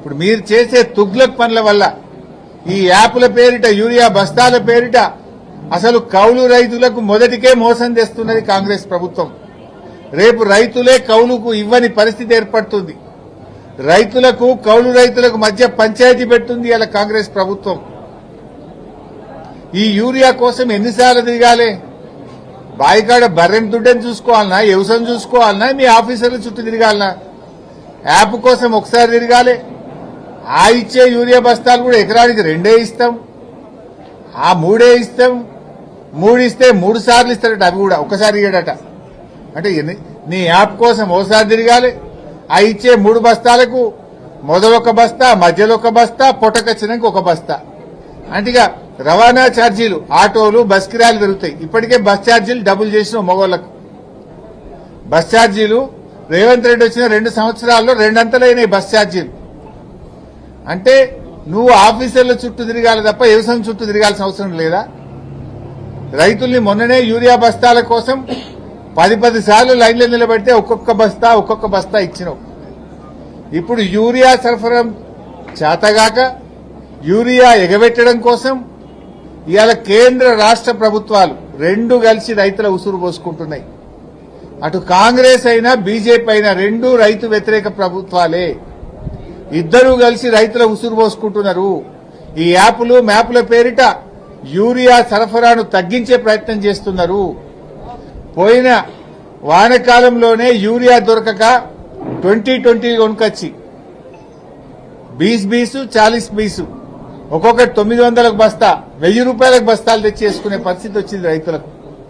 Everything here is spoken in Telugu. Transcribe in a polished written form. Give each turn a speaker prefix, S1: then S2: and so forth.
S1: ఇప్పుడు మీరు చేసే తుగ్లక్ పనుల వల్ల ఈ యాప్ల పేరిట యూరియా బస్తాల పేరిట అసలు కౌలు రైతులకు మొదటికే మోసం చేస్తున్నది కాంగ్రెస్ ప్రభుత్వం. రేపు రైతులే కౌలుకు ఇవ్వని పరిస్థితి ఏర్పడుతుంది. రైతులకు కౌలు రైతులకు మధ్య పంచాయతీ పెడుతుంది ఇలా కాంగ్రెస్ ప్రభుత్వం. ఈ యూరియా కోసం ఎన్నిసార్లు తిరగాలి? బాయికాడ బర్రెం దుడ్డని చూసుకోవాలన్నా, వ్యవసాయం చూసుకోవాలన్నా, మీ ఆఫీసర్ల చుట్టూ తిరగాలన్నా? యాప్ కోసం ఒకసారి తిరగాలి. ఆ ఇచ్చే యూరియా బస్తాలు కూడా ఎకరానికి 2 ఇస్తాం, ఆ 3 ఇస్తాం. 3 ఇస్తే 3 సార్లు ఇస్తాడట, అవి కూడా ఒకసారి ఇయ్యడట. అంటే నీ యాప్ కోసం ఓసారి తిరగాలి. ఆ ఇచ్చే 3 బస్తాలకు మొదలొక బస్తా, మధ్యలో ఒక బస్తా, పొట్టకొచ్చినాక ఒక బస్తా. అంటే ఇక రవాణా ఛార్జీలు, ఆటోలు, బస్ కిరాయిలు పెరుగుతాయి. ఇప్పటికే బస్ ఛార్జీలు డబుల్ చేసిన మగవాళ్లకు. బస్ ఛార్జీలు రేవంత్ రెడ్డి వచ్చిన 2 సంవత్సరాల్లో 2 అంతలైనాయి బస్ ఛార్జీలు. అంటే నువ్వు ఆఫీసర్ల చుట్టూ తిరగాలి తప్ప వ్యవసాయం చుట్టూ తిరగాల్సిన అవసరం లేదా? రైతుల్ని మొన్ననే యూరియా బస్తాల కోసం 10 సార్లు లైన్లో నిలబెడితే ఒక్కొక్క బస్తా ఇచ్చినావు. ఇప్పుడు యూరియా సరఫరా చేతగాక యూరియా ఎగబెట్టడం కోసం ఇవాళ కేంద్ర రాష్ట్ర ప్రభుత్వాలు 2 కలిసి రైతుల ఉసురు పోసుకుంటున్నాయి. అటు కాంగ్రెస్ అయినా బీజేపీ అయినా 2 రైతు వ్యతిరేక ప్రభుత్వాలే. ఇద్దరూ కలిసి రైతుల ఉసురు పోసుకుంటున్నారు. ఈ యాప్లు మ్యాప్ల పేరిట యూరియా సరఫరాను తగ్గించే ప్రయత్నం చేస్తున్నారు. పోయిన వానకాలంలోనే యూరియా దొరకక 2020 కొనుకొచ్చి 20 40 ఒక్కొక్కటి 900లకు బస్తా, 1000 రూపాయలకు బస్తాలు తెచ్చేసుకునే పరిస్థితి వచ్చింది రైతులకు.